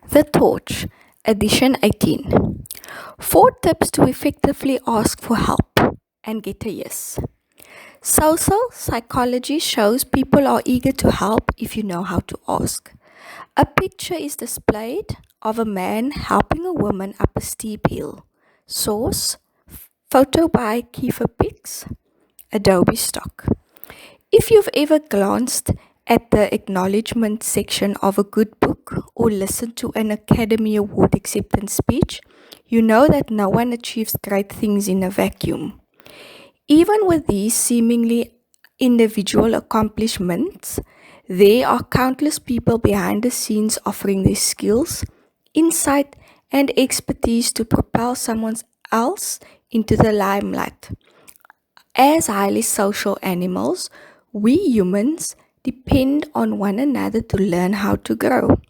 The Torch, Edition 18. 4 tips to effectively ask for help and get a yes. Social psychology shows people are eager to help if you know how to ask. A picture is displayed of a man helping a woman up a steep hill. Source: photo by Kiefer Pics, Adobe stock. If you've ever glanced at the acknowledgement section of a good book or listened to an Academy Award acceptance speech, you know that no one achieves great things in a vacuum. Even with these seemingly individual accomplishments, there are countless people behind the scenes offering their skills, insight, and expertise to propel someone else into the limelight. As highly social animals, we humans depend on one another to learn how to grow.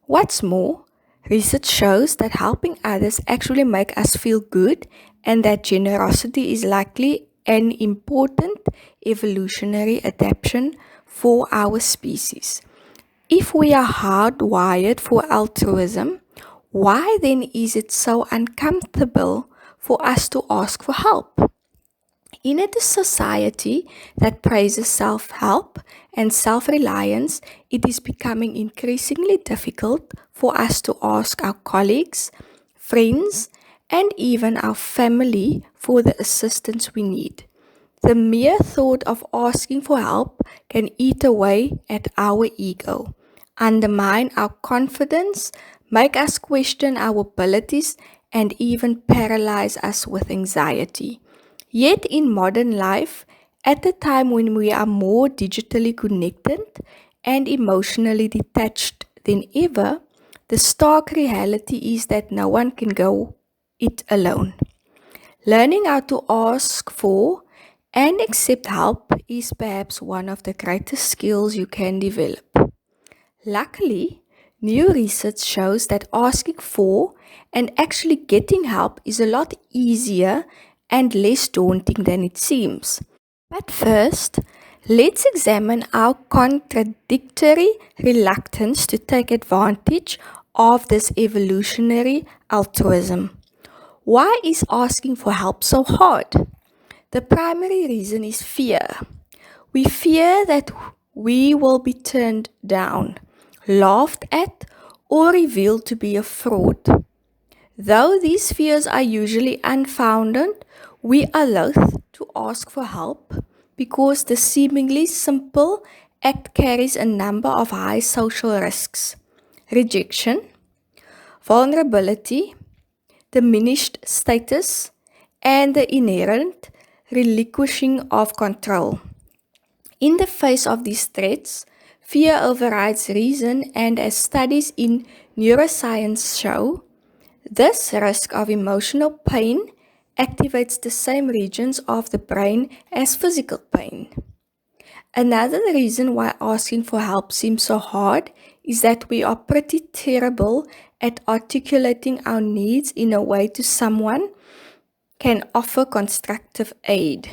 What's more, research shows that helping others actually make us feel good and that generosity is likely an important evolutionary adaptation for our species. If we are hardwired for altruism, why then is it so uncomfortable for us to ask for help? In a society that praises self help and self reliance, it is becoming increasingly difficult for us to ask our colleagues, friends, and even our family for the assistance we need. The mere thought of asking for help can eat away at our ego, undermine our confidence, make us question our abilities, and even paralyze us with anxiety. Yet, in modern life, at a time when we are more digitally connected and emotionally detached than ever, the stark reality is that no one can go it alone. Learning how to ask for and accept help is perhaps one of the greatest skills you can develop. Luckily, new research shows that asking for and actually getting help is a lot easier and less daunting than it seems. But first, let's examine our contradictory reluctance to take advantage of this evolutionary altruism. Why is asking for help so hard? The primary reason is fear. We fear that we will be turned down, laughed at, or revealed to be a fraud. Though these fears are usually unfounded, we are loath to ask for help because the seemingly simple act carries a number of high social risks: rejection, vulnerability, diminished status, and the inherent relinquishing of control. In the face of these threats, fear overrides reason, and as studies in neuroscience show, this risk of emotional pain activates the same regions of the brain as physical pain. Another reason why asking for help seems so hard is that we are pretty terrible at articulating our needs in a way to someone can offer constructive aid.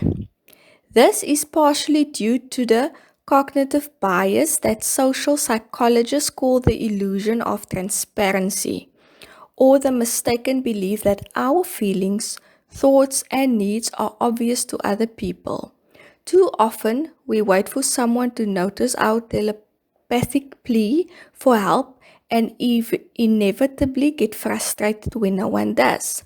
This is partially due to the cognitive bias that social psychologists call the illusion of transparency, or the mistaken belief that our feelings, thoughts, and needs are obvious to other people. Too often, we wait for someone to notice our telepathic plea for help and inevitably get frustrated when no one does.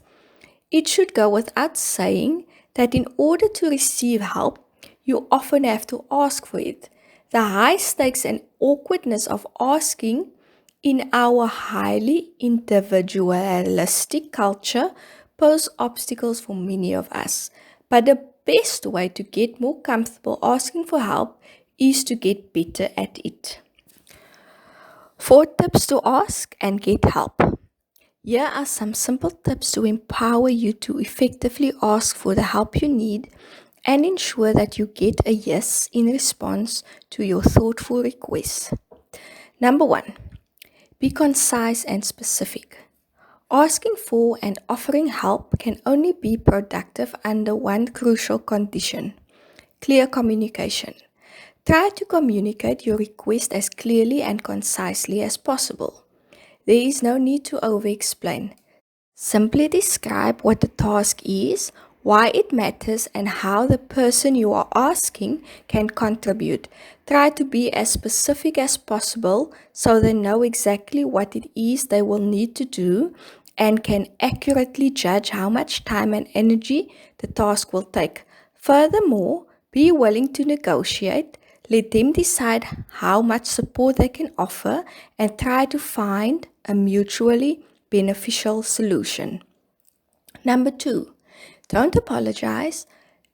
It should go without saying that in order to receive help, you often have to ask for it. The high stakes and awkwardness of asking in our highly individualistic culture pose obstacles for many of us. But the best way to get more comfortable asking for help is to get better at it. 4 tips to ask and get help. Here are some simple tips to empower you to effectively ask for the help you need and ensure that you get a yes in response to your thoughtful request. Number 1, be concise and specific. Asking for and offering help can only be productive under one crucial condition: clear communication. Try to communicate your request as clearly and concisely as possible. There is no need to over-explain. Simply describe what the task is, why it matters, and how the person you are asking can contribute. Try to be as specific as possible so they know exactly what it is they will need to do and can accurately judge how much time and energy the task will take. Furthermore, be willing to negotiate. Let them decide how much support they can offer and try to find a mutually beneficial solution. Number 2, don't apologize.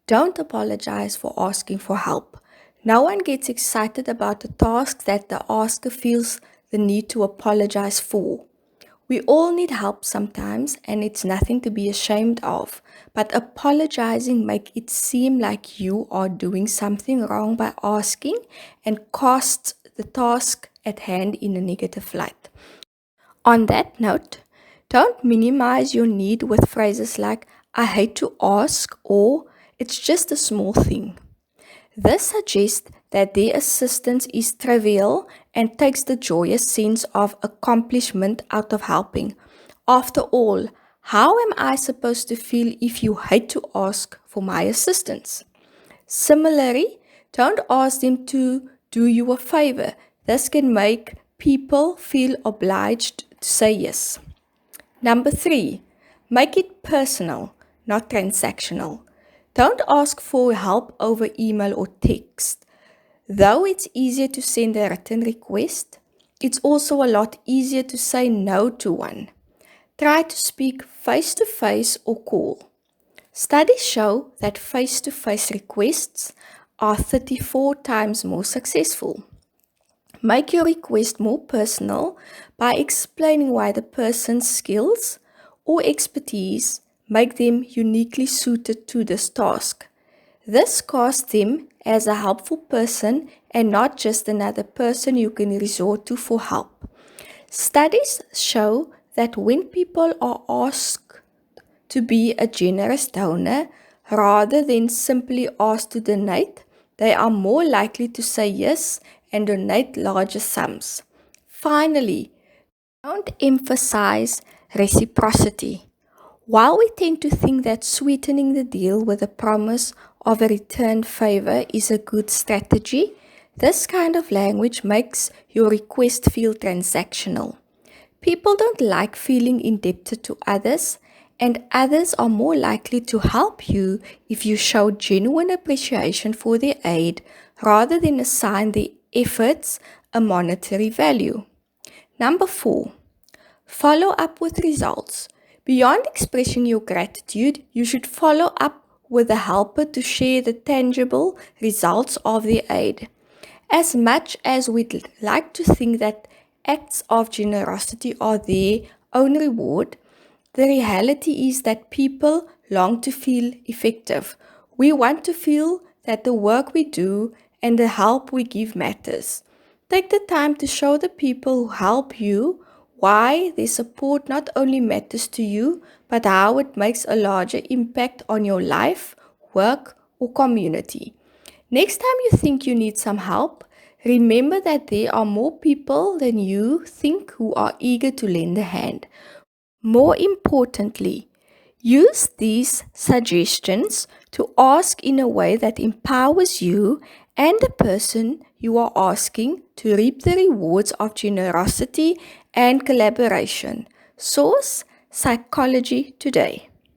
Don't apologize for asking for help. No one gets excited about a task that the asker feels the need to apologize for. We all need help sometimes, and it's nothing to be ashamed of. But apologizing makes it seem like you are doing something wrong by asking and casts the task at hand in a negative light. On that note, don't minimize your need with phrases like, I hate to ask, or it's just a small thing. This suggests that their assistance is trivial and takes the joyous sense of accomplishment out of helping. After all, how am I supposed to feel if you hate to ask for my assistance? Similarly, don't ask them to do you a favor. This can make people feel obliged to say yes. Number 3, make it personal, not transactional. Don't ask for help over email or text. Though it's easier to send a written request, it's also a lot easier to say no to one. Try to speak face to face or call. Studies show that face to face requests are 34 times more successful. Make your request more personal by explaining why the person's skills or expertise make them uniquely suited to this task. This casts them as a helpful person and not just another person you can resort to for help. Studies show that when people are asked to be a generous donor rather than simply asked to donate, they are more likely to say yes and donate larger sums. Finally, don't emphasize reciprocity. While we tend to think that sweetening the deal with a promise of a return favor is a good strategy, this kind of language makes your request feel transactional. People don't like feeling indebted to others, and others are more likely to help you if you show genuine appreciation for their aid rather than assign their efforts a monetary value. Number 4, follow up with results. Beyond expressing your gratitude, you should follow up with the helper to share the tangible results of their aid. As much as we'd like to think that acts of generosity are their own reward, the reality is that people long to feel effective. We want to feel that the work we do and the help we give matters. Take the time to show the people who help you why their support not only matters to you, but how it makes a larger impact on your life, work, or community. Next time you think you need some help, remember that there are more people than you think who are eager to lend a hand. More importantly, use these suggestions to ask in a way that empowers you and the person you are asking to reap the rewards of generosity and collaboration. Source: Psychology Today.